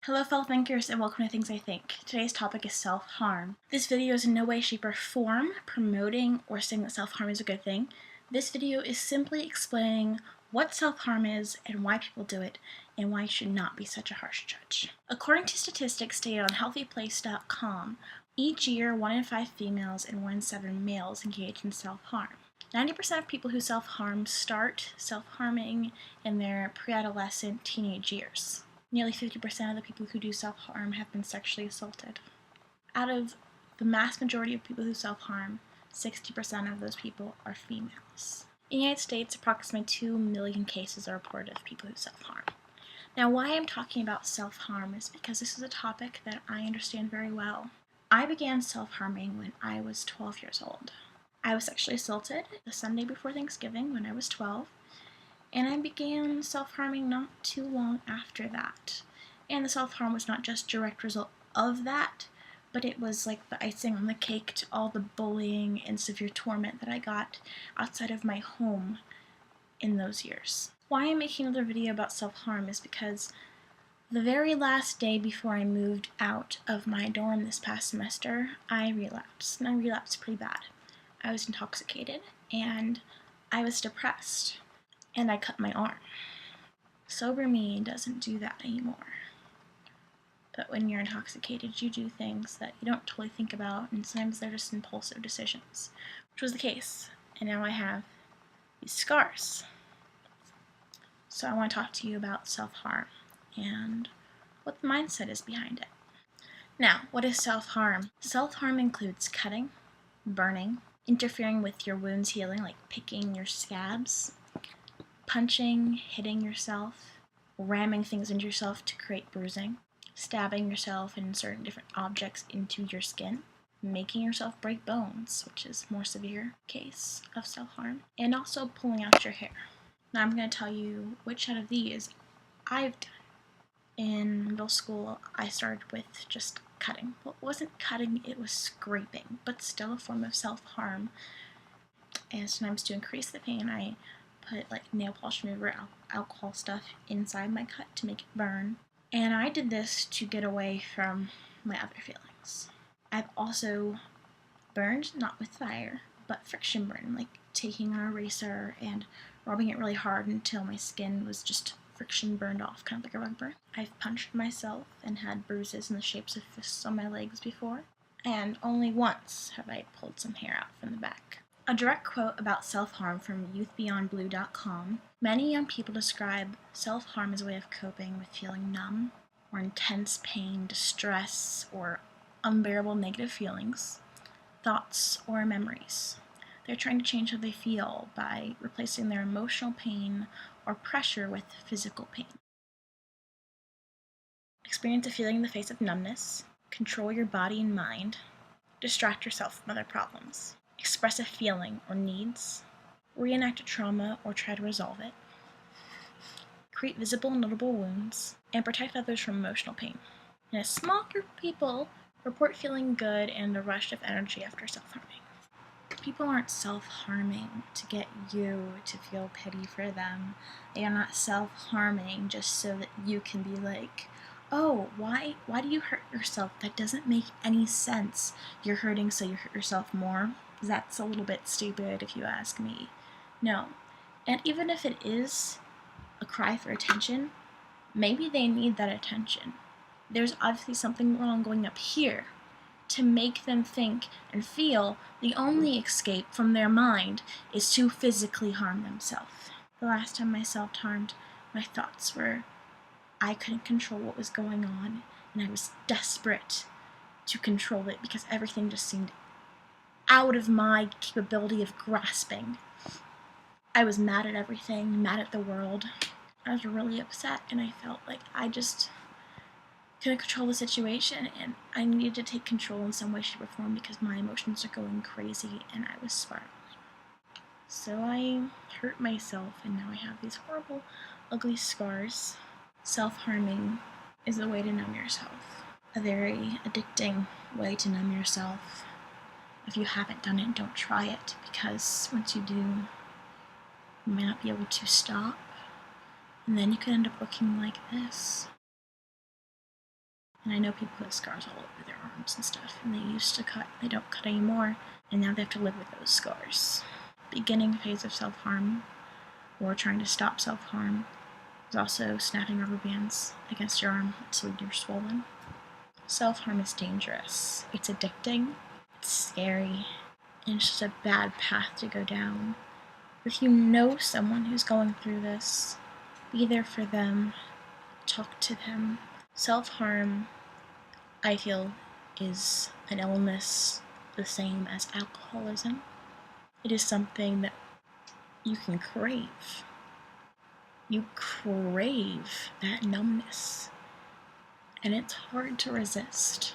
Hello fellow thinkers and welcome to Things I Think. Today's topic is self-harm. This video is in no way, shape, or form promoting or saying that self-harm is a good thing. This video is simply explaining what self-harm is and why people do it and why it should not be such a harsh judge. According to statistics stated on healthyplace.com, each year 1 in 5 females and 1 in 7 males engage in self-harm. 90% of people who self-harm start self-harming in their pre-adolescent teenage years. Nearly 50% of the people who do self-harm have been sexually assaulted. Out of the mass majority of people who self-harm, 60% of those people are females. In the United States, approximately 2 million cases are reported of people who self-harm. Now, why I'm talking about self-harm is because this is a topic that I understand very well. I began self-harming when I was 12 years old. I was sexually assaulted the Sunday before Thanksgiving when I was 12. And I began self-harming not too long after that. And the self-harm was not just a direct result of that, but it was like the icing on the cake to all the bullying and severe torment that I got outside of my home in those years. Why I'm making another video about self-harm is because the very last day before I moved out of my dorm this past semester, I relapsed, and I relapsed pretty bad. I was intoxicated, and I was depressed. And I cut my arm. Sober me doesn't do that anymore. But when you're intoxicated, you do things that you don't totally think about, and sometimes they're just impulsive decisions, which was the case. And now I have these scars. So I want to talk to you about self-harm and what the mindset is behind it. Now, what is self-harm? Self-harm includes cutting, burning, interfering with your wounds healing, like picking your scabs, punching, hitting yourself, ramming things into yourself to create bruising, stabbing yourself and inserting different objects into your skin, making yourself break bones, which is a more severe case of self-harm, and also pulling out your hair. Now I'm going to tell you which out of these I've done. In middle school, I started with just cutting. Well, it wasn't cutting, it was scraping, but still a form of self-harm. And sometimes to increase the pain, I put like nail polish remover, alcohol stuff inside my cut to make it burn. And I did this to get away from my other feelings. I've also burned, not with fire, but friction burn, like taking an eraser and rubbing it really hard until my skin was just friction burned off, kind of like a rug burn. I've punched myself and had bruises in the shapes of fists on my legs before. And only once have I pulled some hair out from the back. A direct quote about self-harm from youthbeyondblue.com. Many young people describe self-harm as a way of coping with feeling numb or intense pain, distress, or unbearable negative feelings, thoughts, or memories. They're trying to change how they feel by replacing their emotional pain or pressure with physical pain. Experience a feeling in the face of numbness. Control your body and mind. Distract yourself from other problems. Express a feeling or needs, reenact a trauma or try to resolve it, create visible and notable wounds, and protect others from emotional pain. And a small group of people report feeling good and a rush of energy after self-harming. People aren't self-harming to get you to feel pity for them. They are not self-harming just so that you can be like, oh, why do you hurt yourself? That doesn't make any sense. You're hurting so you hurt yourself more. That's a little bit stupid if you ask me. No. And even if it is a cry for attention, maybe they need that attention. There's obviously something wrong going up here to make them think and feel the only escape from their mind is to physically harm themselves. The last time I self-harmed, my thoughts were I couldn't control what was going on, and I was desperate to control it because everything just seemed out of my capability of grasping. I was mad at everything, mad at the world. I was really upset, and I felt like I just couldn't control the situation, and I needed to take control in some way, shape, or form because my emotions are going crazy, and I was spiraling. So I hurt myself, and now I have these horrible, ugly scars. Self-harming is a way to numb yourself. A very addicting way to numb yourself. If you haven't done it, don't try it, because once you do, you might not be able to stop, and then you could end up looking like this. And I know people have scars all over their arms and stuff, and they used to cut, they don't cut anymore, and now they have to live with those scars. Beginning phase of self-harm, or trying to stop self-harm, is also snapping rubber bands against your arm so you're swollen. Self-harm is dangerous. It's addicting, it's scary, and it's just a bad path to go down. If you know someone who's going through this, be there for them, talk to them. Self-harm, I feel, is an illness the same as alcoholism. It is something that you can crave. You crave that numbness, and it's hard to resist.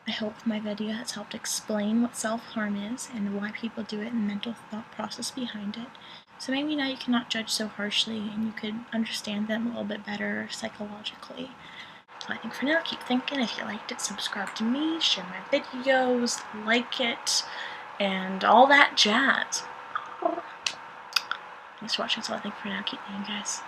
I hope my video has helped explain what self-harm is and why people do it and the mental thought process behind it. So maybe now you cannot judge so harshly and you could understand them a little bit better psychologically. So I think for now, keep thinking. If you liked it, subscribe to me, share my videos, like it, and all that jazz. Thanks for watching. So I think for now, keep thinking, guys.